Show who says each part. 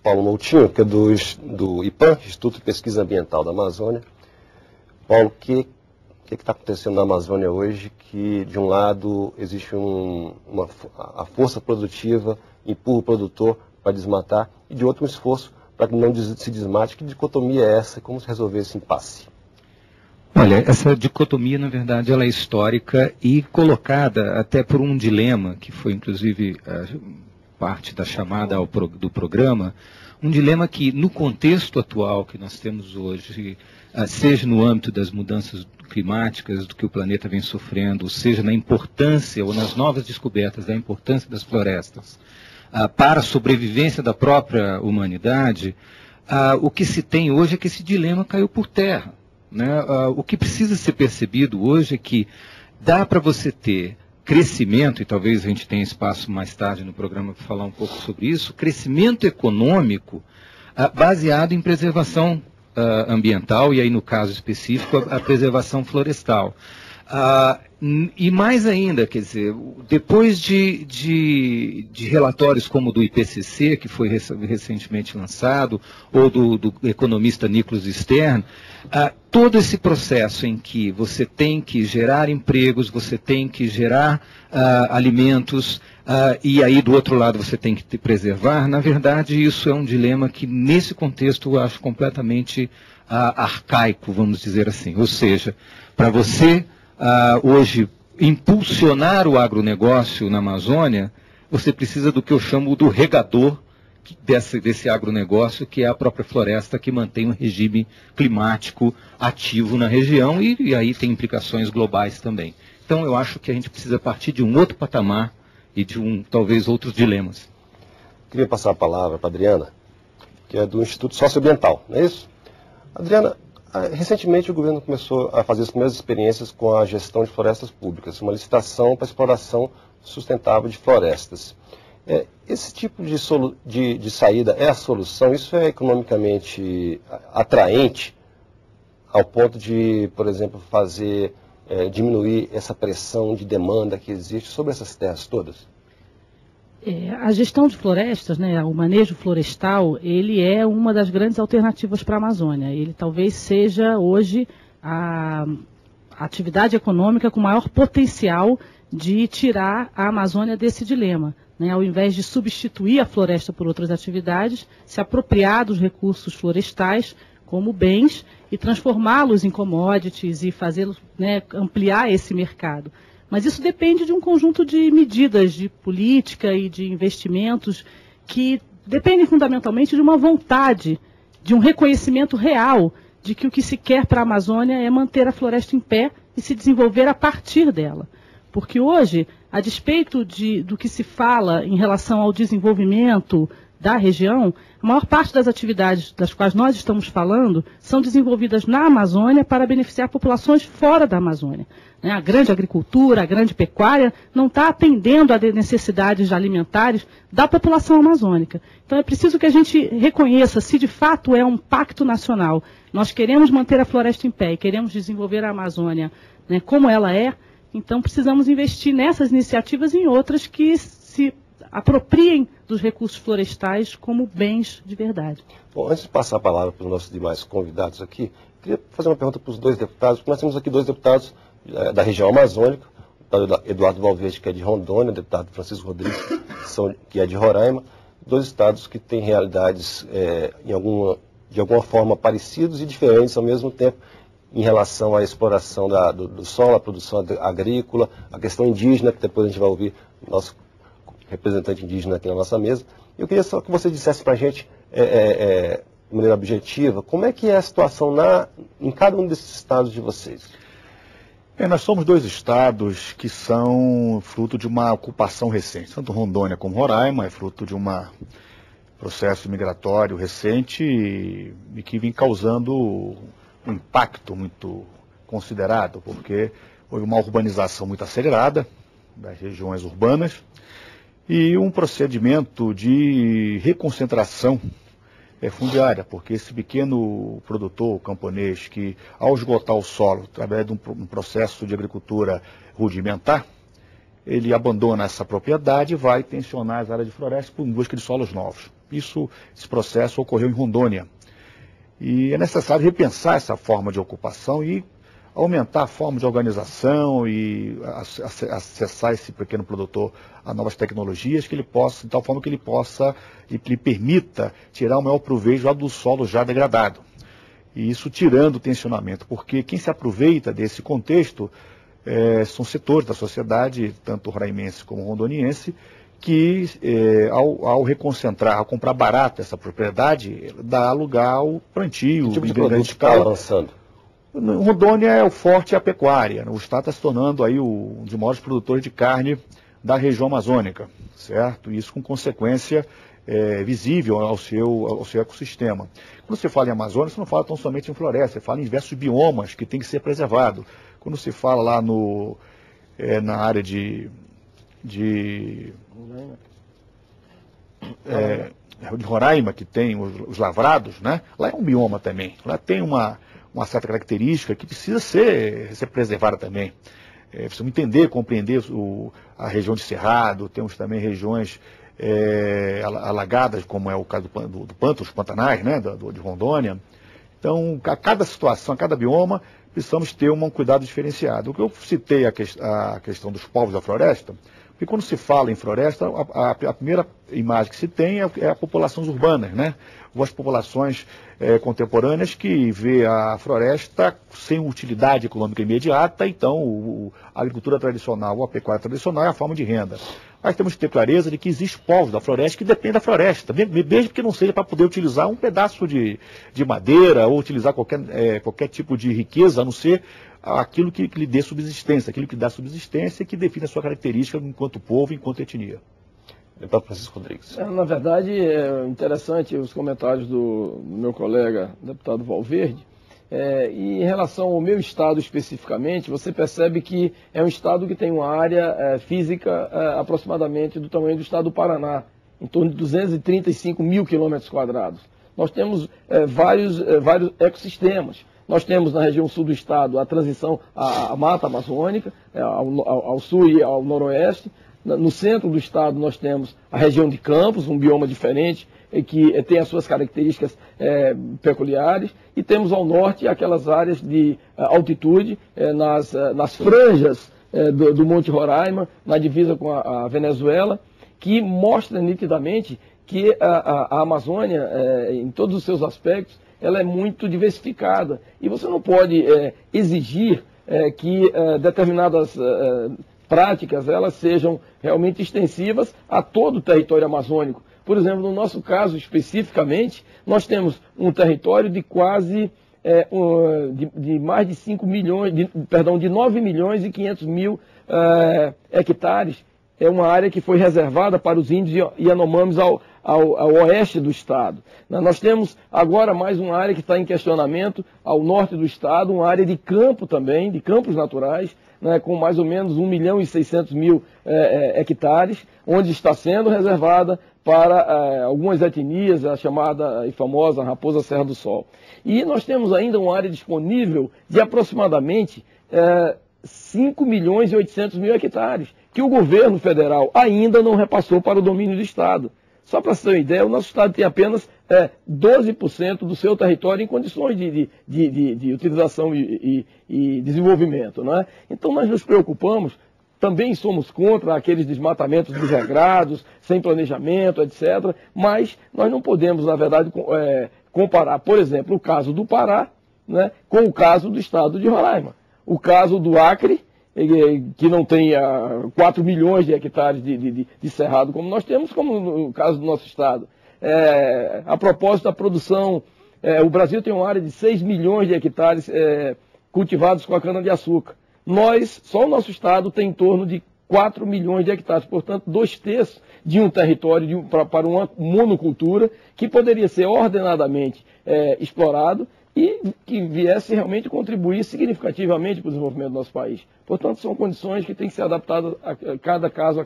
Speaker 1: Paulo Moutinho, que é do IPAM, Instituto de Pesquisa Ambiental da Amazônia. Paulo, o que está acontecendo na Amazônia hoje que, de um lado, existe a força produtiva, empurra o produtor para desmatar, e de outro, um esforço para que não se desmate? Que dicotomia é essa? Como se resolver esse impasse?
Speaker 2: Olha, essa dicotomia, na verdade, ela é histórica e colocada até por um dilema, que foi, inclusive, parte da chamada do programa, um dilema que, no contexto atual que nós temos hoje, seja no âmbito das mudanças climáticas do que o planeta vem sofrendo, seja na importância ou nas novas descobertas da importância das florestas para a sobrevivência da própria humanidade, o que se tem hoje é que esse dilema caiu por terra. Né? O que precisa ser percebido hoje é que dá para você ter crescimento, e talvez a gente tenha espaço mais tarde no programa para falar um pouco sobre isso, crescimento econômico baseado em preservação ambiental, e aí no caso específico a preservação florestal. E mais ainda, quer dizer, depois de relatórios como o do IPCC, que foi recentemente lançado, ou do economista Nicholas Stern, todo esse processo em que você tem que gerar empregos, você tem que gerar alimentos, e aí do outro lado você tem que preservar, na verdade isso é um dilema que nesse contexto eu acho completamente arcaico, vamos dizer assim. Ou seja, para você hoje impulsionar o agronegócio na Amazônia, você precisa do que eu chamo do regador desse agronegócio, que é a própria floresta, que mantém um regime climático ativo na região, e aí tem implicações globais também. Então eu acho que a gente precisa partir de um outro patamar e de talvez outros dilemas.
Speaker 1: Queria passar a palavra para a Adriana, que é do Instituto Socioambiental, não é isso? Adriana, recentemente o governo começou a fazer as primeiras experiências com a gestão de florestas públicas, uma licitação para exploração sustentável de florestas. Esse tipo de saída é a solução? Isso é economicamente atraente ao ponto de, por exemplo, diminuir essa pressão de demanda que existe sobre essas terras todas?
Speaker 3: A gestão de florestas, né, o manejo florestal, ele é uma das grandes alternativas para a Amazônia. Ele talvez seja hoje a atividade econômica com maior potencial de tirar a Amazônia desse dilema. Né, ao invés de substituir a floresta por outras atividades, se apropriar dos recursos florestais como bens e transformá-los em commodities e fazê-los, né, ampliar esse mercado. Mas isso depende de um conjunto de medidas de política e de investimentos que dependem fundamentalmente de uma vontade, de um reconhecimento real de que o que se quer para a Amazônia é manter a floresta em pé e se desenvolver a partir dela. Porque hoje, a despeito do que se fala em relação ao desenvolvimento da região, a maior parte das atividades das quais nós estamos falando são desenvolvidas na Amazônia para beneficiar populações fora da Amazônia. A grande agricultura, a grande pecuária não está atendendo às necessidades alimentares da população amazônica. Então é preciso que a gente reconheça se de fato é um pacto nacional. Nós queremos manter a floresta em pé e queremos desenvolver a Amazônia, né, como ela é. Então precisamos investir nessas iniciativas e em outras que se apropriem dos recursos florestais como bens de verdade.
Speaker 1: Bom, antes de passar a palavra para os nossos demais convidados aqui, queria fazer uma pergunta para os dois deputados, porque nós temos aqui dois deputados da região amazônica, o deputado Eduardo Valverde, que é de Rondônia, o deputado Francisco Rodrigues, que é de Roraima, dois estados que têm realidades de alguma forma parecidos e diferentes ao mesmo tempo, em relação à exploração do solo, a produção agrícola, a questão indígena, que depois a gente vai ouvir o nosso representante indígena aqui na nossa mesa. Eu queria só que você dissesse para a gente, de maneira objetiva, como é que é a situação em cada um desses estados de vocês?
Speaker 4: Nós somos dois estados que são fruto de uma ocupação recente. Tanto Rondônia como Roraima é fruto de um processo migratório recente e que vem causando um impacto muito considerado, porque houve uma urbanização muito acelerada das regiões urbanas e um procedimento de reconcentração fundiária, porque esse pequeno produtor camponês que, ao esgotar o solo, através de um processo de agricultura rudimentar, ele abandona essa propriedade e vai tensionar as áreas de floresta em busca de solos novos. Esse processo ocorreu em Rondônia. E é necessário repensar essa forma de ocupação e aumentar a forma de organização e acessar esse pequeno produtor a novas tecnologias que ele possa, de tal forma que ele possa e lhe permita tirar o maior proveito já do solo já degradado. E isso tirando o tensionamento, porque quem se aproveita desse contexto são setores da sociedade, tanto roraimense como rondoniense, que ao reconcentrar, ao comprar barato essa propriedade, dá lugar ao plantio.
Speaker 1: Que tipo de produto está avançando?
Speaker 4: Rondônia é o forte e a pecuária. O estado está se tornando aí um dos maiores produtores de carne da região amazônica, certo? Isso com consequência visível ao seu ecossistema. Quando você fala em Amazônia, você não fala tão somente em floresta, você fala em diversos biomas que têm que ser preservados. Quando se fala lá na área de Roraima, que tem os lavrados, né? Lá é um bioma também. Lá tem uma certa característica que precisa ser preservada também. Precisamos entender, compreender a região de Cerrado, temos também regiões alagadas, como é o caso do Pântano, os Pantanais, né? De Rondônia. Então, a cada situação, a cada bioma, precisamos ter um cuidado diferenciado. O que eu citei a questão dos povos da floresta, porque quando se fala em floresta, a primeira imagem que se tem é a populações urbanas, né? Ou as populações contemporâneas que vê a floresta sem utilidade econômica imediata, então a agricultura tradicional ou a pecuária tradicional é a forma de renda. Mas temos que ter clareza de que existem povos da floresta que dependem da floresta, mesmo que não seja para poder utilizar um pedaço de madeira ou utilizar qualquer tipo de riqueza, a não ser aquilo que lhe dê subsistência, aquilo que dá subsistência e que define a sua característica enquanto povo, enquanto etnia.
Speaker 1: Deputado Francisco Rodrigues.
Speaker 5: Na verdade, é interessante os comentários do meu colega, deputado Valverde. E em relação ao meu estado especificamente, você percebe que é um estado que tem uma área física aproximadamente do tamanho do estado do Paraná, em torno de 235 mil quilômetros quadrados. Nós temos vários ecossistemas. Nós temos na região sul do estado a transição à mata amazônica, ao sul e ao noroeste. No centro do estado nós temos a região de Campos, um bioma diferente, que tem as suas características peculiares. E temos ao norte aquelas áreas de altitude, nas franjas do Monte Roraima, na divisa com a Venezuela, que mostra nitidamente que a Amazônia, em todos os seus aspectos, ela é muito diversificada. E você não pode exigir que determinadas práticas elas sejam realmente extensivas a todo o território amazônico. Por exemplo, no nosso caso especificamente, nós temos um território de quase de mais de 5 milhões, de 9 milhões e 500 mil hectares. É uma área que foi reservada para os índios Yanomamis ao oeste do estado. Nós temos agora mais uma área que está em questionamento ao norte do estado, uma área de campo também, de campos naturais, né, com mais ou menos 1 milhão e 600 mil hectares, onde está sendo reservada para algumas etnias, a chamada e famosa Raposa Serra do Sol. E nós temos ainda uma área disponível de aproximadamente 5 milhões e 800 mil hectares, que o governo federal ainda não repassou para o domínio do estado. Só para você ter uma ideia, o nosso estado tem apenas 12% do seu território em condições de utilização e desenvolvimento. Não é? Então nós nos preocupamos, também somos contra aqueles desmatamentos desregrados, sem planejamento, etc. Mas nós não podemos, na verdade, comparar, por exemplo, o caso do Pará, né, com o caso do estado de Roraima. O caso do Acre, que não tem 4 milhões de hectares de cerrado como nós temos, como no caso do nosso estado. A propósito da produção, o Brasil tem uma área de 6 milhões de hectares cultivados com a cana-de-açúcar. Só o nosso estado tem em torno de 4 milhões de hectares, portanto, 2/3 de um território para uma monocultura que poderia ser ordenadamente explorado e que viesse realmente contribuir significativamente para o desenvolvimento do nosso país. Portanto, são condições que têm que ser adaptadas a cada caso.